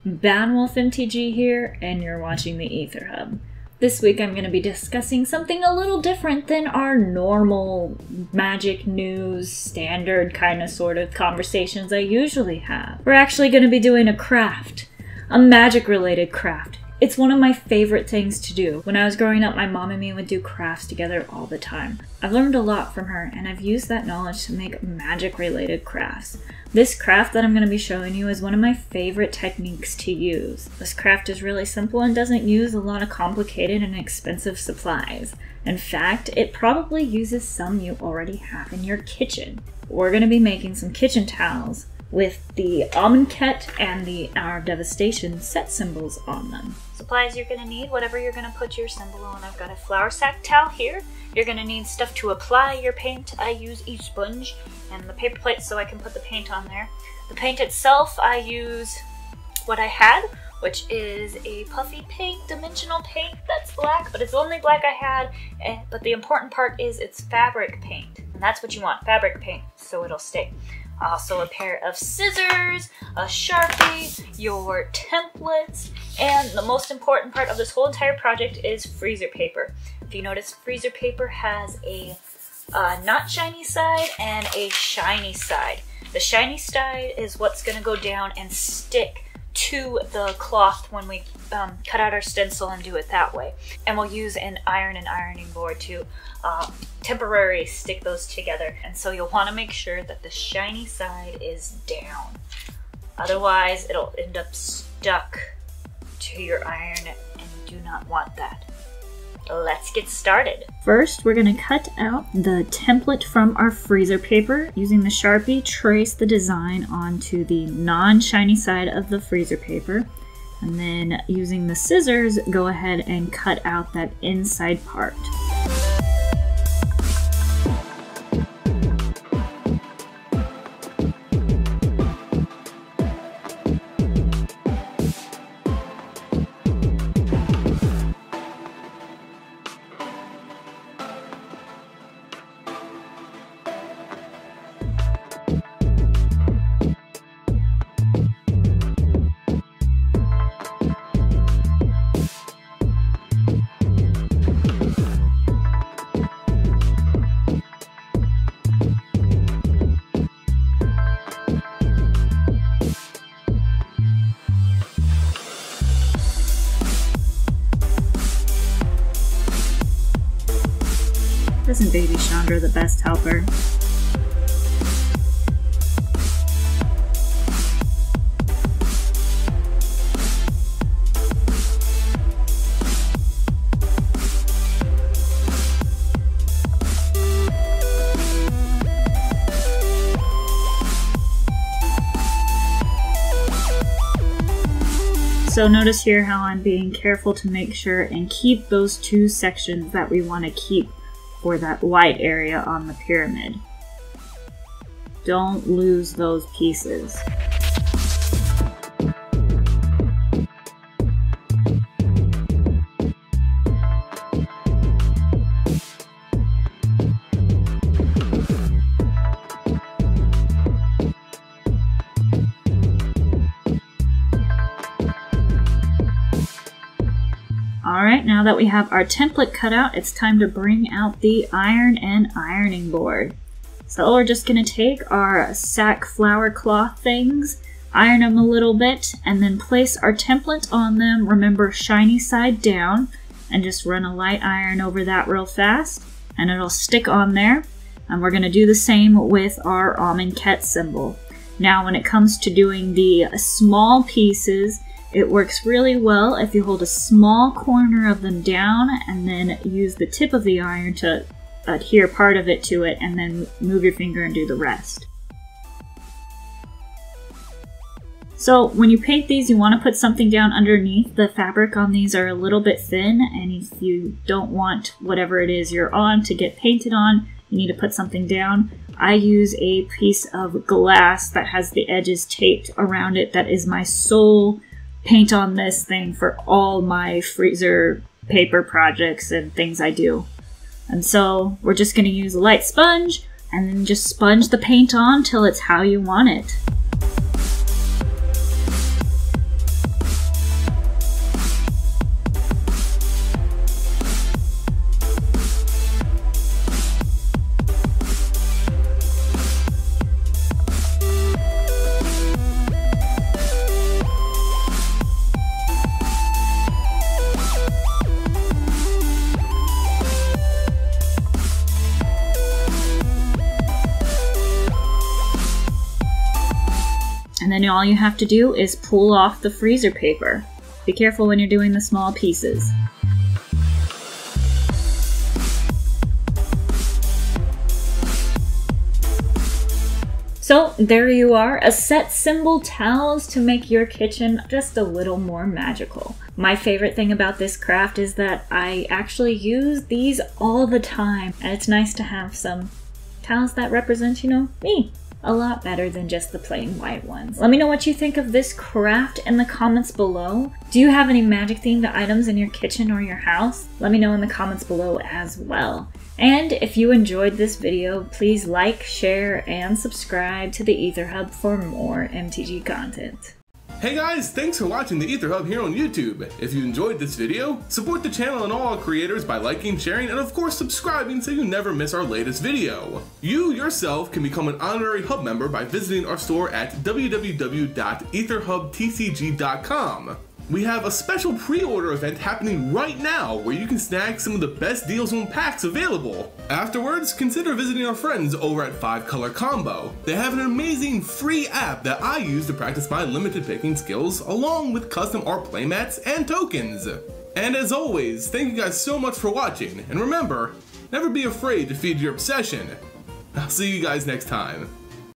BadWolfMTG here, and you're watching the Aether Hub. This week I'm going to be discussing something a little different than our normal magic news, standard kind of sort of conversations I usually have. We're actually going to be doing a craft, a magic related craft. It's one of my favorite things to do. When I was growing up, my mom and me would do crafts together all the time. I've learned a lot from her, and I've used that knowledge to make magic-related crafts. This craft that I'm going to be showing you is one of my favorite techniques to use. This craft is really simple and doesn't use a lot of complicated and expensive supplies. In fact, it probably uses some you already have in your kitchen. We're going to be making some kitchen towels with the Amonkhet and the Hour of Devastation set symbols on them. Supplies you're going to need, whatever you're going to put your symbol on. I've got a flour sack towel here. You're going to need stuff to apply your paint. I use a sponge and the paper plate so I can put the paint on there. The paint itself, I use what I had, which is a puffy paint, dimensional paint that's black, but it's only black I had. But the important part is it's fabric paint, and that's what you want, fabric paint, so it'll stay. Also a pair of scissors, a Sharpie, your templates, and the most important part of this whole entire project is freezer paper. If you notice, freezer paper has a not shiny side and a shiny side. The shiny side is what's going to go down and stick to the cloth when we cut out our stencil and do it that way. And we'll use an iron and ironing board to temporarily stick those together. And so you'll want to make sure that the shiny side is down. Otherwise, it'll end up stuck to your iron, and you do not want that. Let's get started. First, we're going to cut out the template from our freezer paper. Using the Sharpie, trace the design onto the non-shiny side of the freezer paper. And then using the scissors, go ahead and cut out that inside part. Isn't Baby Chandra the best helper? So notice here how I'm being careful to make sure and keep those two sections that we want to keep for that white area on the pyramid. Don't lose those pieces. Alright, now that we have our template cut out, it's time to bring out the iron and ironing board. So we're just going to take our sack flour cloth things, iron them a little bit, and then place our template on them. Remember, shiny side down, and just run a light iron over that real fast, and it'll stick on there. And we're going to do the same with our Amonkhet symbol. Now when it comes to doing the small pieces, it works really well if you hold a small corner of them down and then use the tip of the iron to adhere part of it to it, and then move your finger and do the rest. So when you paint these, you want to put something down underneath. The fabric on these are a little bit thin, and if you don't want whatever it is you're on to get painted on, you need to put something down. I use a piece of glass that has the edges taped around it. That is my sole paint on this thing for all my freezer paper projects and things I do. And so we're just going to use a light sponge and then just sponge the paint on till it's how you want it. then all you have to do is pull off the freezer paper. Be careful when you're doing the small pieces. So there you are, a set symbol towels to make your kitchen just a little more magical. My favorite thing about this craft is that I actually use these all the time, and it's nice to have some towels that represent, you know, me. A lot better than just the plain white ones. Let me know what you think of this craft in the comments below. Do you have any magic themed items in your kitchen or your house? Let me know in the comments below as well. And if you enjoyed this video, please like, share, and subscribe to the Aether Hub for more MTG content. Hey guys, thanks for watching the Aether Hub here on YouTube. If you enjoyed this video, support the channel and all our creators by liking, sharing, and of course subscribing so you never miss our latest video. You yourself can become an honorary Hub member by visiting our store at www.etherhubtcg.com. We have a special pre-order event happening right now where you can snag some of the best deals on packs available. Afterwards, consider visiting our friends over at 5 Color Combo. They have an amazing free app that I use to practice my limited picking skills along with custom art playmats and tokens. And as always, thank you guys so much for watching, and remember, never be afraid to feed your obsession. I'll see you guys next time.